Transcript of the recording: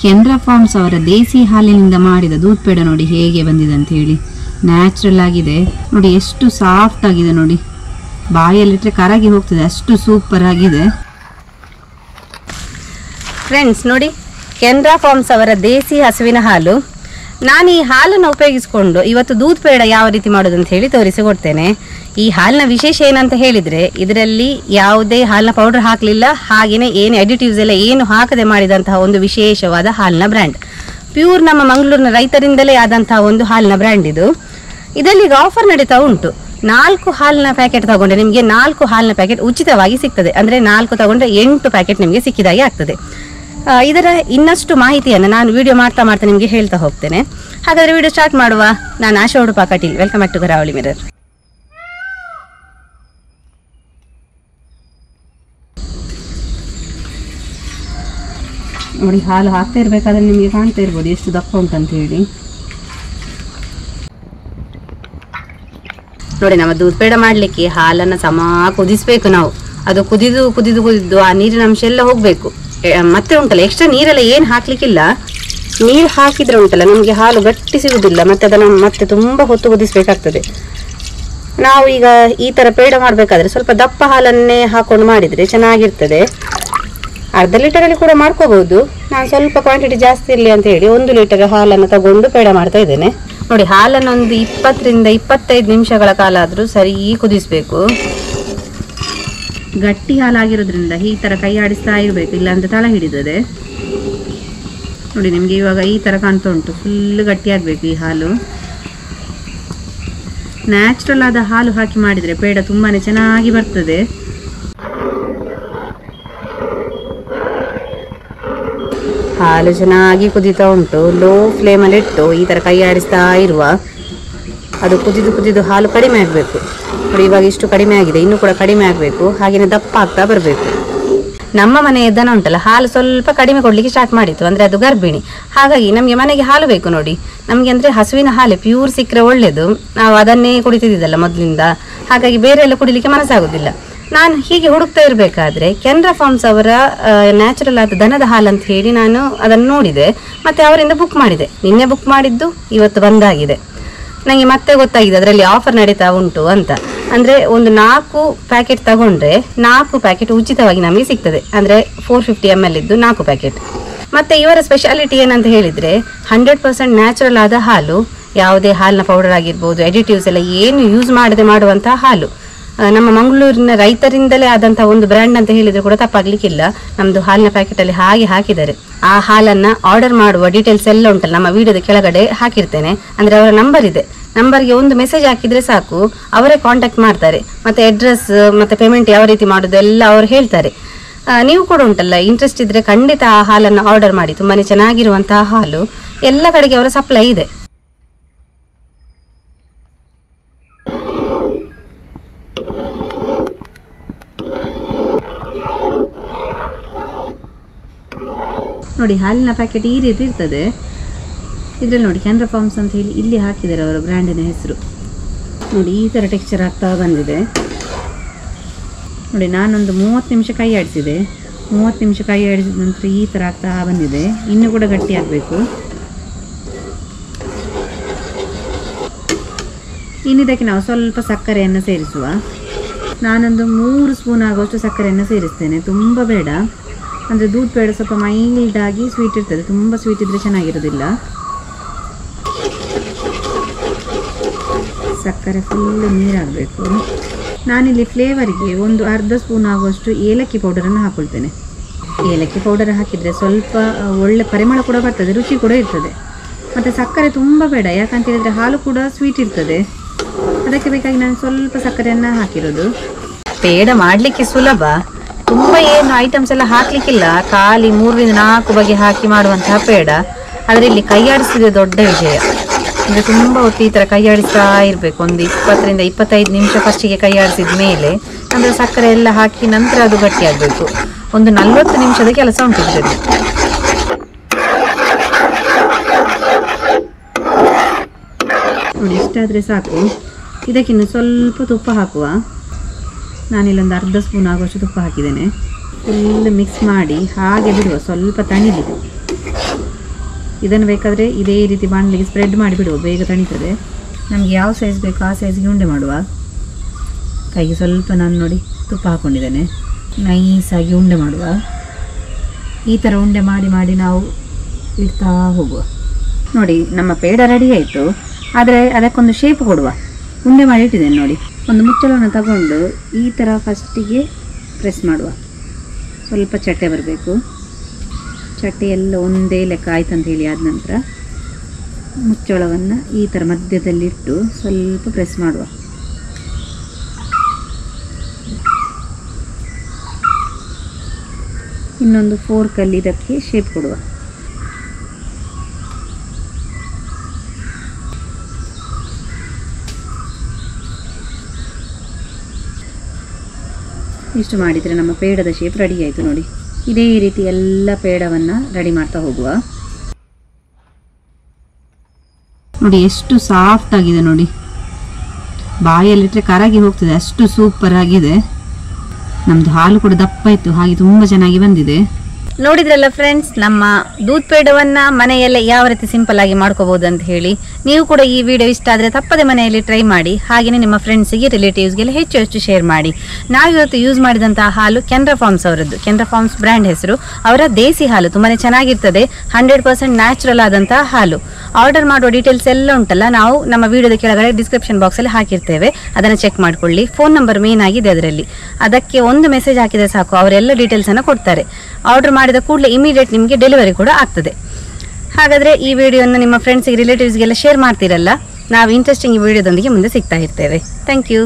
Canara forms ಅವರ ದೇಸಿ ಹಾಲಿನಿಂದ ಮಾಡಿದ ದೂದ್ ಪೇಡ ನೋಡಿ ಹೇಗೆ ಬಂದಿದೆ ಅಂತ ಹೇಳಿ. ನ್ಯಾಚುರಲ್ ಆಗಿದೆ ನೋಡಿ, ಎಷ್ಟು ಸಾಫ್ಟ್ ಆಗಿದೆ ನೋಡಿ, ಬಾಯಲ್ಲಿಟ್ಟರೆ ಕರಗಿ ಹೋಗ್ತದೆ, ಅಷ್ಟು ಸೂಪರ್ ಆಗಿದೆ. ಫ್ರೆಂಡ್ಸ್ ನೋಡಿ, ಕೆನರಾ ಫಾರ್ಮ್ಸ್ ಅವರ ದೇಸಿ ಹಸುವಿನ ಹಾಲು. ನಾನು ಈ ಹಾಲನ್ನು ಉಪಯೋಗಿಸಿಕೊಂಡು ಇವತ್ತು ದೂದ್ ಪೇಡ ಯಾವ ರೀತಿ ಮಾಡೋದು ಅಂತ ಹೇಳಿ ತೋರಿಸಿಕೊಡ್ತೇನೆ. ಈ ಹಾಲಿನ ವಿಶೇಷ ಏನಂತ ಹೇಳಿದರೆ, ಇದರಲ್ಲಿ ಯಾವುದೇ ಹಾಲಿನ ಪೌಡರ್ ಹಾಕಲಿಲ್ಲ, ಹಾಗೆಯೇ ಏನು ಅಡಿಟಿವ್ಸ್ ಎಲ್ಲ ಏನು ಹಾಕದೆ ಮಾಡಿದಂತಹ ಒಂದು ವಿಶೇಷವಾದ ಹಾಲಿನ ಬ್ರ್ಯಾಂಡ್. ಪ್ಯೂರ್ ನಮ್ಮ ಮಂಗಳೂರಿನ ರೈತರಿಂದಲೇ ಆದಂತಹ ಒಂದು ಹಾಲಿನ ಬ್ರ್ಯಾಂಡ್ ಇದು. ಇದರಲ್ಲಿ ಈಗ ಆಫರ್ ನಡೀತಾ ಉಂಟು. 4 ಹಾಲಿನ ಪ್ಯಾಕೆಟ್ ತಗೊಂಡ್ರೆ ನಿಮಗೆ 4 ಹಾಲಿನ ಪ್ಯಾಕೆಟ್ ಉಚಿತವಾಗಿ ಸಿಗ್ತದೆ. ಅಂದರೆ 4 ತಗೊಂಡ್ರೆ 8 ಪ್ಯಾಕೆಟ್ ನಿಮಗೆ ಸಿಕ್ಕಿದಾಗೆ ಆಗ್ತದೆ. ಇದರ ಇನ್ನಷ್ಟು ಮಾಹಿತಿಯನ್ನು ನಾನು ವಿಡಿಯೋ ಮಾಡ್ತಾ ನಿಮಗೆ ಹೇಳ್ತಾ ಹೋಗ್ತೇನೆ. ಹಾಗಾದರೆ ವಿಡಿಯೋ ಸ್ಟಾರ್ಟ್ ಮಾಡುವ. ನಾನು Asha Udupa Kateel. Welcome back to Karavali mirror. ನೋಡಿ, ಹಾಲು ಹಾಕ್ತಾ ಇರಬೇಕಾದ್ರೆ ನಿಮಗೆ ಕಾಣ್ತಾ ಇರ್ಬೋದು ಎಷ್ಟು ದಪ್ಪ ಉಂಟಂತ ಹೇಳಿ. ನೋಡಿ, ನಮ್ಮ ದೂದ್ ಪೇಡ ಮಾಡಲಿಕ್ಕೆ ಹಾಲನ್ನು ಸಮ ಕುದಿಸ್ಬೇಕು ನಾವು. ಅದು ಕುದಿದು ಕುದಿದು ಕುದಿದು ಆ ನೀರಿನ ಅಂಶ ಎಲ್ಲ ಹೋಗಬೇಕು. ಮತ್ತೆ ಉಂಟಲ್ಲ, ಎಕ್ಸ್ಟ್ರಾ ನೀರೆಲ್ಲ ಏನು ಹಾಕ್ಲಿಕ್ಕಿಲ್ಲ. ನೀರು ಹಾಕಿದ್ರೆ ಉಂಟಲ್ಲ ನಮಗೆ ಹಾಲು ಗಟ್ಟಿ ಸಿಗುವುದಿಲ್ಲ, ಮತ್ತೆ ಅದನ್ನು ಮತ್ತೆ ತುಂಬ ಹೊತ್ತು ಕುದಿಸ್ಬೇಕಾಗ್ತದೆ. ನಾವು ಈಗ ಈ ಥರ ಪೇಡ ಮಾಡಬೇಕಾದ್ರೆ ಸ್ವಲ್ಪ ದಪ್ಪ ಹಾಲನ್ನೇ ಹಾಕೊಂಡು ಮಾಡಿದರೆ ಚೆನ್ನಾಗಿರ್ತದೆ. ಅರ್ಧ ಲೀಟರಲ್ಲಿ ಕೂಡ ಮಾಡ್ಕೋಬಹುದು. ನಾನು ಸ್ವಲ್ಪ ಕ್ವಾಂಟಿಟಿ ಜಾಸ್ತಿ ಇರಲಿ ಅಂತ ಹೇಳಿ 1 ಲೀಟರ್ ಹಾಲನ್ನು ತಗೊಂಡು ಪೇಡ ಮಾಡ್ತಾ ಇದ್ದೇನೆ. ನೋಡಿ, ಹಾಲನ್ನು ಒಂದು 20 ರಿಂದ 25 ನಿಮಿಷಗಳ ಕಾಲ ಆದರೂ ಸರಿ ಕುದಿಸ್ಬೇಕು. ಗಟ್ಟಿ ಹಾಲಾಗಿರೋದ್ರಿಂದ ಈ ಥರ ಕೈ ಆಡಿಸ್ತಾ ಇರಬೇಕು, ಇಲ್ಲಾಂದ್ರೆ ತಳ ಹಿಡಿತದೆ. ನೋಡಿ, ನಿಮಗೆ ಇವಾಗ ಈ ಥರ ಕಾಣ್ತಾ ಉಂಟು, ಫುಲ್ ಗಟ್ಟಿ ಆಗಬೇಕು ಈ ಹಾಲು. ನ್ಯಾಚುರಲ್ ಆದ ಹಾಲು ಹಾಕಿ ಮಾಡಿದರೆ ಪೇಡ ತುಂಬಾ ಚೆನ್ನಾಗಿ ಬರ್ತದೆ. ಹಾಲು ಚೆನ್ನಾಗಿ ಕುದೀತಾ ಉಂಟು. ಲೋ ಫ್ಲೇಮಲ್ಲಿ ಇಟ್ಟು ಈ ಥರ ಕೈ ಆಡಿಸ್ತಾ ಇರುವ. ಅದು ಕುದಿದು ಕುದಿದು ಹಾಲು ಕಡಿಮೆ ಆಗಬೇಕು. ನೋಡಿ, ಇವಾಗ ಇಷ್ಟು ಕಡಿಮೆ ಆಗಿದೆ, ಇನ್ನೂ ಕೂಡ ಕಡಿಮೆ ಆಗಬೇಕು. ಹಾಗೆಯೇ ದಪ್ಪ ಆಗ್ತಾ ಬರಬೇಕು. ನಮ್ಮ ಮನೆಯ ದನ ಉಂಟಲ್ಲ, ಹಾಲು ಸ್ವಲ್ಪ ಕಡಿಮೆ ಕೊಡಲಿಕ್ಕೆ ಸ್ಟಾರ್ಟ್ ಮಾಡಿತ್ತು. ಅಂದರೆ ಅದು ಗರ್ಭಿಣಿ, ಹಾಗಾಗಿ ನಮಗೆ ಮನೆಗೆ ಹಾಲು ಬೇಕು. ನೋಡಿ, ನಮಗೆ ಅಂದರೆ ಹಸುವಿನ ಹಾಲು ಪ್ಯೂರ್ ಸಿಕ್ಕರೆ ಒಳ್ಳೆಯದು. ನಾವು ಅದನ್ನೇ ಕುಡಿತಿದ್ದಲ್ಲ ಮೊದಲಿಂದ, ಹಾಗಾಗಿ ಬೇರೆ ಎಲ್ಲ ಕುಡಿಲಿಕ್ಕೆ ಮನಸ್ಸಾಗೋದಿಲ್ಲ. ನಾನು ಹೀಗೆ ಹುಡುಕ್ತಾ ಇರಬೇಕಾದ್ರೆ ಕೆನರಾ ಫಾರ್ಮ್ಸ್ ಅವರ ನ್ಯಾಚುರಲ್ ಆದ ದನದ ಹಾಲು ಅಂತ ಹೇಳಿ ನಾನು ಅದನ್ನು ನೋಡಿದೆ, ಮತ್ತು ಅವರಿಂದ ಬುಕ್ ಮಾಡಿದೆ. ನಿನ್ನೆ ಬುಕ್ ಮಾಡಿದ್ದು ಇವತ್ತು ಬಂದಾಗಿದೆ. ನನಗೆ ಮತ್ತೆ ಗೊತ್ತಾಗಿದೆ ಅದರಲ್ಲಿ ಆಫರ್ ನಡೀತಾ ಉಂಟು ಅಂತ. ಅಂದರೆ ಒಂದು 4 ಪ್ಯಾಕೆಟ್ ತಗೊಂಡ್ರೆ 4 ಪ್ಯಾಕೆಟ್ ಉಚಿತವಾಗಿ ನಮಗೆ ಸಿಗ್ತದೆ. ಅಂದರೆ 450 ml ಇದ್ದು 4 ಪ್ಯಾಕೆಟ್. ಮತ್ತು ಇವರ ಸ್ಪೆಷಾಲಿಟಿ ಏನಂತ ಹೇಳಿದರೆ 100% ನ್ಯಾಚುರಲ್ ಆದ ಹಾಲು. ಯಾವುದೇ ಹಾಲಿನ ಪೌಡರ್ ಆಗಿರ್ಬೋದು, ಅಡಿಟಿವ್ಸ್ ಎಲ್ಲ ಏನು ಯೂಸ್ ಮಾಡದೆ ಮಾಡುವಂತಹ ಹಾಲು. ನಮ್ಮ ಮಂಗಳೂರಿನ ರೈತರಿಂದಲೇ ಆದಂತಹ ಒಂದು ಬ್ರ್ಯಾಂಡ್ ಅಂತ ಹೇಳಿದ್ರೆ ಕೂಡ ತಪ್ಪಾಗ್ಲಿಕ್ಕಿಲ್ಲ. ನಮ್ದು ಹಾಲಿನ ಪ್ಯಾಕೆಟಲ್ಲಿ ಹಾಗೆ ಹಾಕಿದ್ದಾರೆ. ಆ ಹಾಲನ್ನು ಆರ್ಡರ್ ಮಾಡುವ ಡೀಟೇಲ್ಸ್ ಎಲ್ಲ ಉಂಟಲ್ಲ, ನಮ್ಮ ವಿಡಿಯೋದ ಕೆಳಗಡೆ ಹಾಕಿರ್ತೇನೆ. ಅಂದರೆ ಅವರ ನಂಬರ್ ಇದೆ, ನಂಬರ್ಗೆ ಒಂದು ಮೆಸೇಜ್ ಹಾಕಿದರೆ ಸಾಕು, ಅವರೇ ಕಾಂಟ್ಯಾಕ್ಟ್ ಮಾಡ್ತಾರೆ. ಮತ್ತು ಅಡ್ರೆಸ್ ಮತ್ತು ಪೇಮೆಂಟ್ ಯಾವ ರೀತಿ ಮಾಡೋದು ಎಲ್ಲ ಅವರು ಹೇಳ್ತಾರೆ. ನೀವು ಕೂಡ ಉಂಟಲ್ಲ, ಇಂಟ್ರೆಸ್ಟ್ ಇದ್ದರೆ ಖಂಡಿತ ಆ ಹಾಲನ್ನು ಆರ್ಡರ್ ಮಾಡಿ. ತುಂಬಾ ಚೆನ್ನಾಗಿರುವಂತಹ ಹಾಲು, ಎಲ್ಲ ಕಡೆಗೆ ಅವರ ಸಪ್ಲೈ ಇದೆ. ನೋಡಿ, ಹಾಲಿನ ಪ್ಯಾಕೆಟ್ ಈ ರೀತಿ ಇರ್ತದೆ. ಇದರಲ್ಲಿ ನೋಡಿ ಕೆನರಾ ಫಾರ್ಮ್ಸ್ ಅಂತ ಹೇಳಿ ಇಲ್ಲಿ ಹಾಕಿದ್ದಾರೆ ಅವರ ಬ್ರ್ಯಾಂಡಿನ ಹೆಸರು. ನೋಡಿ, ಈ ಥರ ಟೆಕ್ಸ್ಚರ್ ಆಗ್ತಾ ಬಂದಿದೆ. ನೋಡಿ, ನಾನೊಂದು 30 ನಿಮಿಷ ಕೈ ಆಡಿಸಿದೆ. 30 ನಿಮಿಷ ಕೈ ಆಡಿಸಿದ ನಂತರ ಈ ಥರ ಆಗ್ತಾ ಬಂದಿದೆ. ಇನ್ನೂ ಕೂಡ ಗಟ್ಟಿ ಆಗಬೇಕು. ಇನ್ನಿದಕ್ಕೆ ನಾವು ಸ್ವಲ್ಪ ಸಕ್ಕರೆಯನ್ನು ಸೇರಿಸುವ. ನಾನೊಂದು 3 ಸ್ಪೂನ್ ಆಗುವಷ್ಟು ಸಕ್ಕರೆಯನ್ನು ಸೇರಿಸ್ತೇನೆ, ತುಂಬ ಬೇಡ. ಅಂದರೆ ದೂದ್ ಪೇಡ ಸ್ವಲ್ಪ ಮೈಲ್ಡಾಗಿ ಸ್ವೀಟ್ ಇರ್ತದೆ, ತುಂಬ ಸ್ವೀಟ್ ಇದ್ದರೆ ಚೆನ್ನಾಗಿರೋದಿಲ್ಲ. ಸಕ್ಕರೆ ಫುಲ್ಲು ನೀರಾಗಬೇಕು. ನಾನಿಲ್ಲಿ ಫ್ಲೇವರಿಗೆ ಒಂದು ಅರ್ಧ ಸ್ಪೂನ್ ಆಗುವಷ್ಟು ಏಲಕ್ಕಿ ಪೌಡರನ್ನು ಹಾಕ್ಕೊಳ್ತೇನೆ. ಏಲಕ್ಕಿ ಪೌಡರ್ ಹಾಕಿದರೆ ಸ್ವಲ್ಪ ಒಳ್ಳೆ ಪರಿಮಳ ಕೂಡ ಬರ್ತದೆ, ರುಚಿ ಕೂಡ ಇರ್ತದೆ. ಮತ್ತು ಸಕ್ಕರೆ ತುಂಬ ಬೇಡ, ಯಾಕಂತ ಹೇಳಿದರೆ ಹಾಲು ಕೂಡ ಸ್ವೀಟ್ ಇರ್ತದೆ. ಅದಕ್ಕೆ ಬೇಕಾಗಿ ನಾನು ಸ್ವಲ್ಪ ಸಕ್ಕರೆಯನ್ನು ಹಾಕಿರೋದು. ಪೇಡ ಮಾಡಲಿಕ್ಕೆ ಸುಲಭ, ತುಂಬ ಏನು ಐಟಮ್ಸ್ ಎಲ್ಲ ಹಾಕಲಿಕ್ಕಿಲ್ಲ. ಖಾಲಿ 3 ರಿಂದ 4 ಬಗೆ ಹಾಕಿ ಮಾಡುವಂತಹ ಪೇಡ. ಆದರೆ ಇಲ್ಲಿ ಕೈಯಾಡಿಸಿದ ದೊಡ್ಡ ವಿಷಯ. ಅಂದರೆ ತುಂಬ ಹೊತ್ತು ಈ ಥರ ಕೈಯಾಡಿಸ್ತಾ ಇರಬೇಕು. ಒಂದು 20 ರಿಂದ 25 ನಿಮಿಷ ಫಸ್ಟಿಗೆ ಕೈಯಾಡಿಸಿದ ಮೇಲೆ ಅಂದರೆ ಸಕ್ಕರೆ ಎಲ್ಲ ಹಾಕಿ ನಂತರ ಅದು ಗಟ್ಟಿಯಾಗಬೇಕು. ಒಂದು 40 ನಿಮಿಷದ ಕೆಲಸ ಉಂಟಿರ್ತದೆ. ನೋಡಿ, ಇಷ್ಟಾದರೆ ಸಾಕು. ಇದಕ್ಕಿನ್ನು ಸ್ವಲ್ಪ ತುಪ್ಪ ಹಾಕುವ. ನಾನಿಲ್ಲೊಂದು ಅರ್ಧ ಸ್ಪೂನ್ ಆಗುವಷ್ಟು ತುಪ್ಪ ಹಾಕಿದ್ದೇನೆ. ಫುಲ್ ಮಿಕ್ಸ್ ಮಾಡಿ ಹಾಗೆ ಬಿಡುವ, ಸ್ವಲ್ಪ ತಣಿಲಿದೆ. ಇದನ್ನು ಬೇಕಾದರೆ ಇದೇ ರೀತಿ ಬಾಣಲಿಗೆ ಸ್ಪ್ರೆಡ್ ಮಾಡಿಬಿಡುವ, ಬೇಗ ತಣಿತದೆ. ನಮಗೆ ಯಾವ ಸೈಜ್ ಬೇಕೋ ಆ ಸೈಜ್ಗೆ ಉಂಡೆ ಮಾಡುವ. ಕೈಗೆ ಸ್ವಲ್ಪ ನಾನು ನೋಡಿ ತುಪ್ಪ ಹಾಕ್ಕೊಂಡಿದ್ದೇನೆ. ನೈಸಾಗಿ ಉಂಡೆ ಮಾಡುವ. ಈ ಥರ ಉಂಡೆ ಮಾಡಿ ಮಾಡಿ ನಾವು ಇಡ್ತಾ ಹೋಗುವ. ನೋಡಿ ನಮ್ಮ ಪೇಡ ರೆಡಿ ಆಯಿತು. ಆದರೆ ಅದಕ್ಕೊಂದು ಶೇಪ್ ಕೊಡುವ. ಉಂಡೆ ಮಾಡಿ ಇಟ್ಟಿದ್ದೇನೆ ನೋಡಿ. ಒಂದು ಮುಚ್ಚಳವನ್ನು ತಗೊಂಡು ಈ ಥರ ಫಸ್ಟಿಗೆ ಪ್ರೆಸ್ ಮಾಡುವ. ಸ್ವಲ್ಪ ಚಟ್ಟೆ ಬರಬೇಕು. ಚಟ್ಟೆ ಎಲ್ಲ ಒಂದೇ ಲೆಕ್ಕ ಆಯ್ತು ಅಂತ ಹೇಳಿ ಆದ ನಂತರ ಮುಚ್ಚಳವನ್ನು ಈ ಥರ ಮಧ್ಯದಲ್ಲಿಟ್ಟು ಸ್ವಲ್ಪ ಪ್ರೆಸ್ ಮಾಡುವ. ಇನ್ನೊಂದು ಫೋರ್ಕಲ್ಲಿ ಇದಕ್ಕೆ ಶೇಪ್ ಕೊಡುವ. ಇಷ್ಟು ಮಾಡಿದರೆ ನಮ್ಮ ಪೇಡದ ಶೇಪ್ ರೆಡಿ ಆಯಿತು ನೋಡಿ. ಇದೇ ರೀತಿ ಎಲ್ಲ ಪೇಡವನ್ನು ರೆಡಿ ಮಾಡ್ತಾ ಹೋಗುವ. ನೋಡಿ ಎಷ್ಟು ಸಾಫ್ಟ್ ಆಗಿದೆ ನೋಡಿ, ಬಾಯಲ್ಲಿಟ್ಟರೆ ಕರಗಿ ಹೋಗ್ತದೆ, ಅಷ್ಟು ಸೂಪರ್ ಆಗಿದೆ. ನಮ್ಮದು ಹಾಲು ಕೂಡ ದಪ್ಪ ಇತ್ತು, ಹಾಗೆ ತುಂಬ ಚೆನ್ನಾಗಿ ಬಂದಿದೆ. ನೋಡಿದ್ರಲ್ಲ ಫ್ರೆಂಡ್ಸ್, ನಮ್ಮ ದೂದ್ ಪೇಡವನ್ನು ಮನೆಯಲ್ಲೇ ಯಾವ ರೀತಿ ಸಿಂಪಲ್ ಆಗಿ ಮಾಡ್ಕೋಬಹುದು ಅಂತ ಹೇಳಿ. ನೀವು ಕೂಡ ಈ ವಿಡಿಯೋ ಇಷ್ಟ ಆದರೆ ತಪ್ಪದೆ ಮನೆಯಲ್ಲಿ ಟ್ರೈ ಮಾಡಿ. ಹಾಗೆಯೇ ನಿಮ್ಮ ಫ್ರೆಂಡ್ಸಿಗೆ ರಿಲೇಟಿವ್ಸ್ಗೆಲ್ಲ ಹೆಚ್ಚು ಹೆಚ್ಚು ಶೇರ್ ಮಾಡಿ. ನಾವಿವತ್ತು ಯೂಸ್ ಮಾಡಿದಂತಹ ಹಾಲು ಕೆನರಾ ಫಾರ್ಮ್ಸ್ ಅವರದ್ದು. ಕೆನರಾ ಫಾರ್ಮ್ಸ್ ಬ್ರ್ಯಾಂಡ್ ಹೆಸರು. ಅವರ ದೇಸಿ ಹಾಲು ತುಂಬಾ ಚೆನ್ನಾಗಿರ್ತದೆ. 100% ನ್ಯಾಚುರಲ್ ಆದಂತಹ ಹಾಲು. ಆರ್ಡರ್ ಮಾಡುವ ಡೀಟೇಲ್ಸ್ ಎಲ್ಲ ಉಂಟಲ್ಲ, ನಾವು ನಮ್ಮ ವಿಡಿಯೋದ ಕೆಳಗಡೆ ಡಿಸ್ಕ್ರಿಪ್ಷನ್ ಬಾಕ್ಸಲ್ಲಿ ಹಾಕಿರ್ತೇವೆ, ಅದನ್ನು ಚೆಕ್ ಮಾಡ್ಕೊಳ್ಳಿ. ಫೋನ್ ನಂಬರ್ ಮೇನ್ ಆಗಿದೆ ಅದರಲ್ಲಿ. ಅದಕ್ಕೆ ಒಂದು ಮೆಸೇಜ್ ಹಾಕಿದರೆ ಸಾಕು, ಅವರೆಲ್ಲ ಡೀಟೇಲ್ಸನ್ನು ಕೊಡ್ತಾರೆ. ಆರ್ಡರ್ ಮಾಡಿದ ಕೂಡಲೇ ಇಮಿಡಿಯೇಟ್ ನಿಮಗೆ ಡೆಲಿವರಿ ಕೂಡ ಆಗ್ತದೆ. ಹಾಗಾದರೆ ಈ ವಿಡಿಯೋನ ನಿಮ್ಮ ಫ್ರೆಂಡ್ಸಿಗೆ ರಿಲೇಟಿವ್ಸ್ಗೆಲ್ಲ ಶೇರ್ ಮಾಡ್ತೀರಲ್ಲ. ನಾವು ಇಂಟ್ರೆಸ್ಟಿಂಗ್ ವಿಡಿಯೋದೊಂದಿಗೆ ಮುಂದೆ ಸಿಗ್ತಾ ಇರ್ತೇವೆ. Thank you.